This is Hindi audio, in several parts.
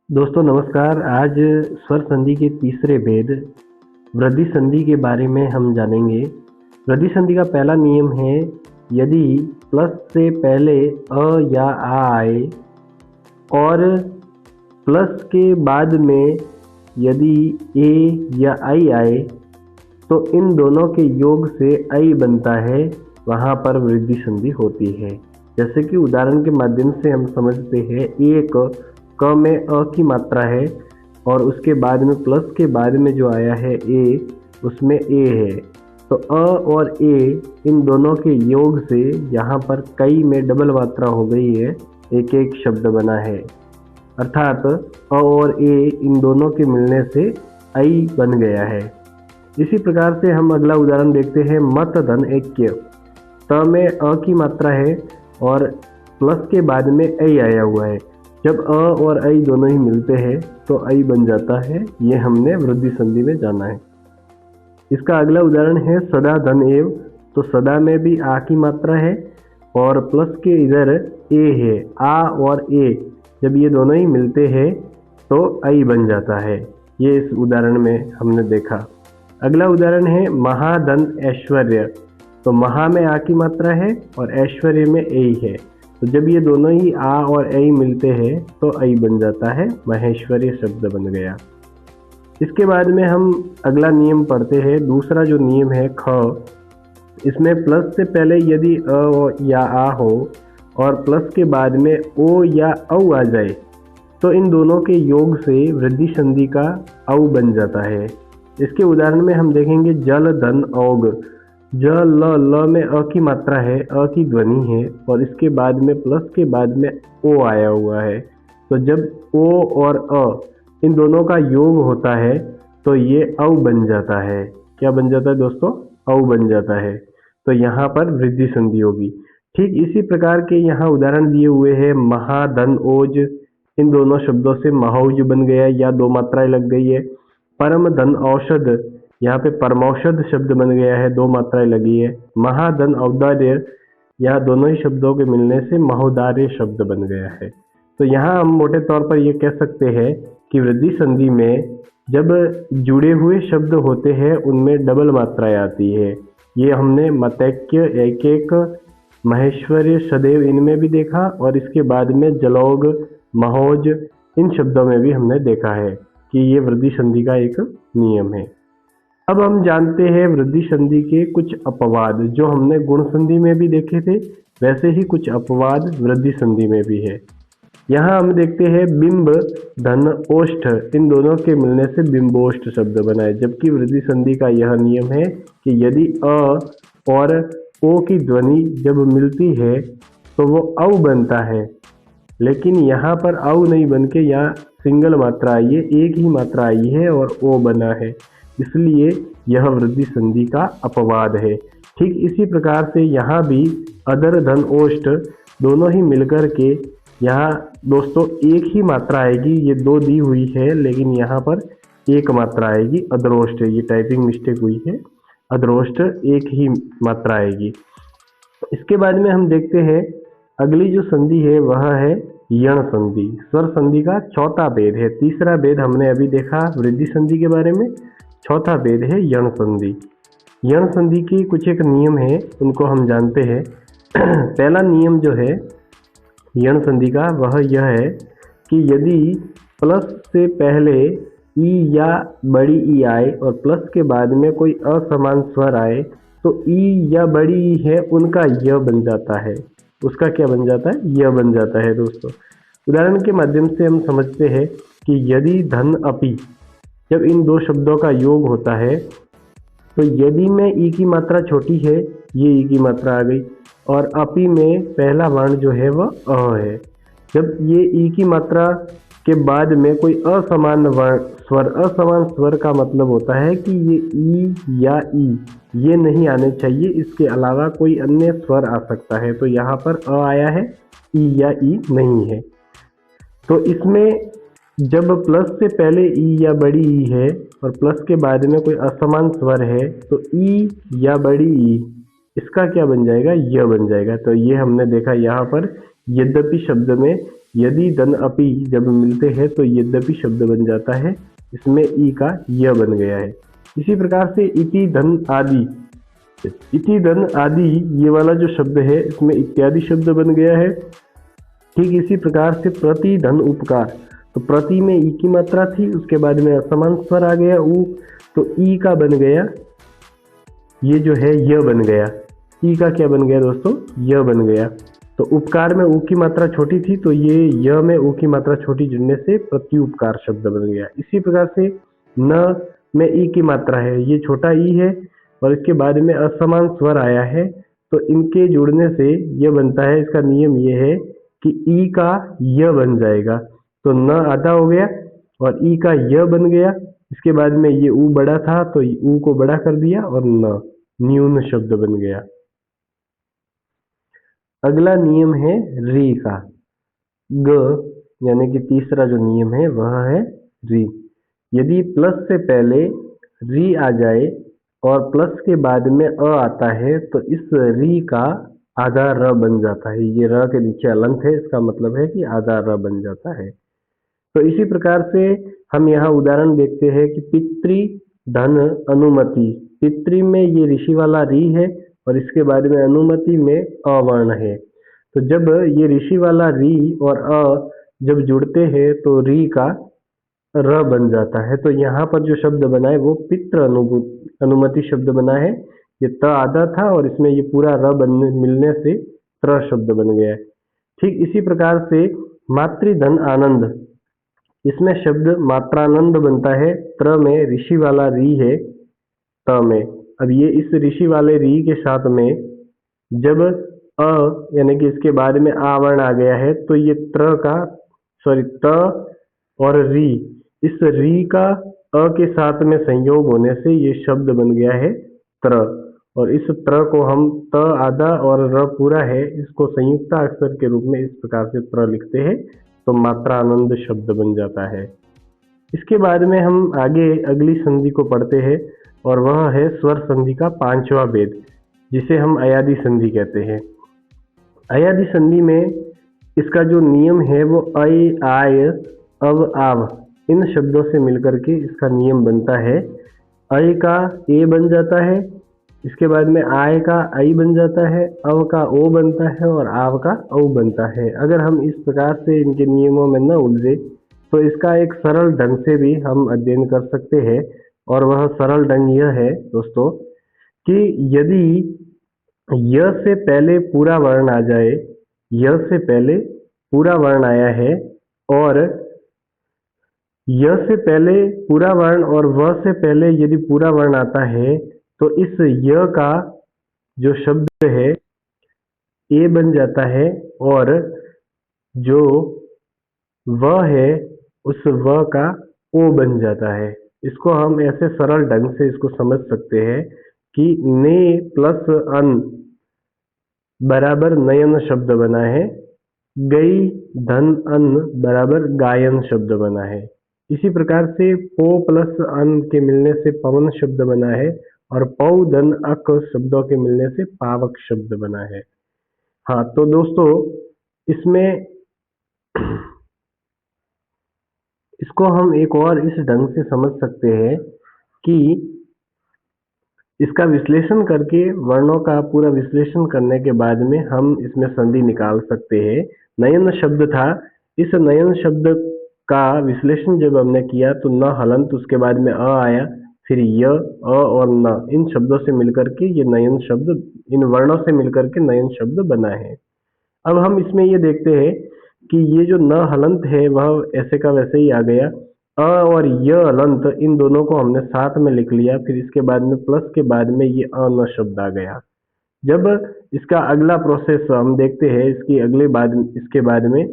दोस्तों नमस्कार। आज स्वर संधि के तीसरे भेद वृद्धि संधि के बारे में हम जानेंगे। वृद्धि संधि का पहला नियम है, यदि प्लस से पहले अ या आ आए और प्लस के बाद में यदि ए या आई आए तो इन दोनों के योग से आई बनता है, वहाँ पर वृद्धि संधि होती है। जैसे कि उदाहरण के माध्यम से हम समझते हैं, एक क में अ की मात्रा है और उसके बाद में प्लस के बाद में जो आया है ए, उसमें ए है, तो अ और ए इन दोनों के योग से यहाँ पर कई में डबल मात्रा हो गई है, एक एक शब्द बना है, अर्थात अ और ए इन दोनों के मिलने से आई बन गया है। इसी प्रकार से हम अगला उदाहरण देखते हैं, मत धन ऐक्य। त में अ की मात्रा है और प्लस के बाद में ऐ आया हुआ है। जब अ और ऐ दोनों ही मिलते हैं तो ऐ बन जाता है। ये हमने वृद्धि संधि में जाना है। इसका अगला उदाहरण है सदा धन एव। तो सदा में भी आ की मात्रा है और प्लस के इधर ए है। आ और ए जब ये दोनों ही मिलते हैं तो ऐ बन जाता है। ये इस उदाहरण में हमने देखा। अगला उदाहरण है महाधन ऐश्वर्य। तो महा में आ की मात्रा है और ऐश्वर्य में ऐ है, तो जब ये दोनों ही आ और ऐ मिलते हैं तो ऐ बन जाता है, महेश्वरी शब्द बन गया। इसके बाद में हम अगला नियम पढ़ते हैं। दूसरा जो नियम है ख, इसमें प्लस से पहले यदि अ या आ हो और प्लस के बाद में ओ या औ आ जाए तो इन दोनों के योग से वृद्धि संधि का औ बन जाता है। इसके उदाहरण में हम देखेंगे, जल धन औग। ज ल में अ की मात्रा है, अ की ध्वनि है और इसके बाद में प्लस के बाद में ओ आया हुआ है, तो जब ओ और अ इन दोनों का योग होता है तो ये औ बन जाता है। क्या बन जाता है दोस्तों? औ बन जाता है। तो यहाँ पर वृद्धि संधि होगी। ठीक इसी प्रकार के यहाँ उदाहरण दिए हुए हैं, महाधन ओज। इन दोनों शब्दों से महौज बन गया या दो मात्राएं लग गई है। परम धन औषध, यहाँ पे परमौषध शब्द बन गया है, दो मात्राएं लगी है। महाधन औदार्य, यहाँ दोनों ही शब्दों के मिलने से महोदार्य शब्द बन गया है। तो यहाँ हम मोटे तौर पर ये कह सकते हैं कि वृद्धि संधि में जब जुड़े हुए शब्द होते हैं उनमें डबल मात्राएं आती है। ये हमने मतैक्य, एक एक, महेश्वर्य, सदैव इनमें भी देखा और इसके बाद में जलौग, महोज इन शब्दों में भी हमने देखा है कि ये वृद्धि संधि का एक नियम है। अब हम जानते हैं वृद्धि संधि के कुछ अपवाद। जो हमने गुण संधि में भी देखे थे वैसे ही कुछ अपवाद वृद्धि संधि में भी है। यहाँ हम देखते हैं बिंब धन ओष्ठ, इन दोनों के मिलने से बिंबोष्ठ शब्द बना है। जबकि वृद्धि संधि का यह नियम है कि यदि अ और ओ की ध्वनि जब मिलती है तो वो औ बनता है, लेकिन यहाँ पर औ नहीं बन के यहाँ सिंगल मात्रा आई है, एक ही मात्रा आई है और ओ बना है, इसलिए यह वृद्धि संधि का अपवाद है। ठीक इसी प्रकार से यहाँ भी अदर धन ओष्ठ दोनों ही मिलकर के यहाँ दोस्तों एक ही मात्रा आएगी। ये दो दी हुई है लेकिन यहाँ पर एक मात्रा आएगी, अदरोष्ट। ये टाइपिंग मिस्टेक हुई है, अदरोष्ट एक ही मात्रा आएगी। इसके बाद में हम देखते हैं अगली जो संधि है वह है यण संधि। स्वर संधि का चौथा भेद है। तीसरा भेद हमने अभी देखा वृद्धि संधि के बारे में, चौथा भेद है यण संधि। यण संधि की कुछ एक नियम है, उनको हम जानते हैं। पहला नियम जो है यण संधि का वह यह है कि यदि प्लस से पहले ई या बड़ी ई आए और प्लस के बाद में कोई असमान स्वर आए तो ई या बड़ी ई है उनका य बन जाता है। उसका क्या बन जाता है? य बन जाता है दोस्तों। उदाहरण के माध्यम से हम समझते हैं कि यदि धन अपि, जब इन दो शब्दों का योग होता है तो यदि में ई की मात्रा छोटी है, ये ई की मात्रा आ गई, और अपि में पहला वर्ण जो है वह अ है। जब ये ई की मात्रा के बाद में कोई असमान स्वर, असमान स्वर का मतलब होता है कि ये ई या ई ये नहीं आने चाहिए, इसके अलावा कोई अन्य स्वर आ सकता है। तो यहाँ पर अ आया है, ई या ई नहीं है। तो इसमें जब प्लस से पहले ई या बड़ी ई है और प्लस के बाद में कोई असमान स्वर है तो ई या बड़ी ई इसका क्या बन जाएगा, य बन जाएगा। तो ये हमने देखा यहाँ पर यद्यपि शब्द में यदि धन अपि जब मिलते हैं तो यद्यपि शब्द बन जाता है, इसमें ई का य बन गया है। इसी प्रकार से इति धन आदि, इति धन आदि ये वाला जो शब्द है इसमें इत्यादि शब्द बन गया है। ठीक इसी प्रकार से प्रति धन उपकार, तो प्रति में ई की मात्रा थी, उसके बाद में असमान स्वर आ गया ऊ, तो ई का बन गया, ये जो है य बन गया। ई का क्या बन गया दोस्तों, य बन गया। तो उपकार में ऊ की मात्रा छोटी थी, तो ये य में ऊ की मात्रा छोटी जुड़ने से प्रति उपकार शब्द बन गया। इसी प्रकार से न में ई की मात्रा है, ये छोटा ई है और इसके बाद में असमान स्वर आया है, तो इनके जुड़ने से यह बनता है। इसका नियम ये है कि ई का य बन जाएगा, तो न आधा हो गया और ई का य बन गया। इसके बाद में ये ऊ बड़ा था तो ऊ को बड़ा कर दिया और न न्यून शब्द बन गया। अगला नियम है री का, ग यानी कि तीसरा जो नियम है वह है री। यदि प्लस से पहले री आ जाए और प्लस के बाद में अ आता है तो इस री का आधा र बन जाता है। ये र के नीचे अलंत है, इसका मतलब है कि आधा र बन जाता है। तो इसी प्रकार से हम यहाँ उदाहरण देखते हैं कि पितृ धन अनुमति, पितृ में ये ऋषि वाला री है और इसके बाद में अनुमति में अवर्ण है। तो जब ये ऋषि वाला री और अ जब जुड़ते हैं तो री का र बन जाता है। तो यहाँ पर जो शब्द बना है वो पितृ अनुमति शब्द बना है। ये त आधा था और इसमें ये पूरा र बनने मिलने से त्र शब्द बन गया है। ठीक इसी प्रकार से मातृधन आनंद, इसमें शब्द मात्रानंद बनता है। त्र में ऋषि वाला री है त में। अब ये इस ऋषि वाले री के साथ में जब अ यानी कि इसके बाद में आवर्ण आ गया है तो ये त और री, इस री का अ के साथ में संयोग होने से ये शब्द बन गया है त्र। और इस त्र को हम त आधा और र पूरा है, इसको संयुक्त अक्षर के रूप में इस प्रकार से त्र लिखते हैं, तो मात्रानंद शब्द बन जाता है। इसके बाद में हम आगे अगली संधि को पढ़ते हैं और वह है स्वर संधि का पांचवा भेद, जिसे हम अयादि संधि कहते हैं। अयादि संधि में इसका जो नियम है वो अय आय अव आव इन शब्दों से मिलकर के इसका नियम बनता है। अय का ए बन जाता है, इसके बाद में आय का आई बन जाता है, अव का ओ बनता है और आव का औ बनता है। अगर हम इस प्रकार से इनके नियमों में न उलझे तो इसका एक सरल ढंग से भी हम अध्ययन कर सकते हैं। और वह सरल ढंग यह है दोस्तों कि यदि य से पहले पूरा वर्ण आ जाए, य से पहले पूरा वर्ण आया है और य से पहले पूरा वर्ण और व से पहले यदि पूरा वर्ण आता है तो इस य का जो शब्द है ए बन जाता है और जो व है उस व का ओ बन जाता है। इसको हम ऐसे सरल ढंग से इसको समझ सकते हैं कि ने प्लस अन बराबर नयन शब्द बना है, गई धन अन बराबर गायन शब्द बना है। इसी प्रकार से पो प्लस अन के मिलने से पवन शब्द बना है और पौ धन अक शब्दों के मिलने से पावक शब्द बना है। हाँ तो दोस्तों इसमें इसको हम एक और इस ढंग से समझ सकते हैं कि इसका विश्लेषण करके वर्णों का पूरा विश्लेषण करने के बाद में हम इसमें संधि निकाल सकते हैं। नयन शब्द था, इस नयन शब्द का विश्लेषण जब हमने किया तो न हलंत, उसके बाद में अ आया, फिर य अ और न, इन शब्दों से मिलकर के ये नयन शब्द, इन वर्णों से मिलकर के नयन शब्द बना है। अब हम इसमें ये देखते हैं कि ये जो न हलंत है वह ऐसे का वैसे ही आ गया। अ और य हलंत इन दोनों को हमने साथ में लिख लिया, फिर इसके बाद में प्लस के बाद में ये अ न शब्द आ गया। जब इसका अगला प्रोसेस हम देखते हैं इसके बाद में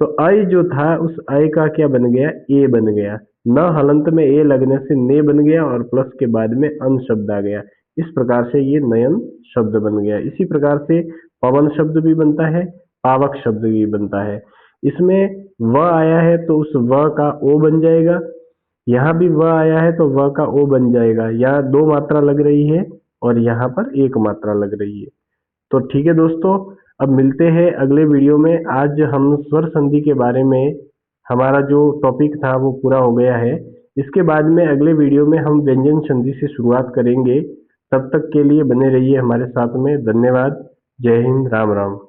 तो अय जो था उस अय का क्या बन गया, ए बन गया। न हलंत में ए लगने से ने बन गया और प्लस के बाद में अन शब्द आ गया। इस प्रकार से ये नयन शब्द बन गया। इसी प्रकार से पवन शब्द भी बनता है, पावक शब्द भी बनता है। इसमें व आया है तो उस व का ओ बन जाएगा, यहाँ भी व आया है तो व का ओ बन जाएगा। यहाँ दो मात्रा लग रही है और यहाँ पर एक मात्रा लग रही है। तो ठीक है दोस्तों, अब मिलते हैं अगले वीडियो में। आज हम स्वर संधि के बारे में, हमारा जो टॉपिक था वो पूरा हो गया है। इसके बाद में अगले वीडियो में हम व्यंजन संधि से शुरुआत करेंगे। तब तक के लिए बने रहिए हमारे साथ में। धन्यवाद। जय हिंद। राम राम।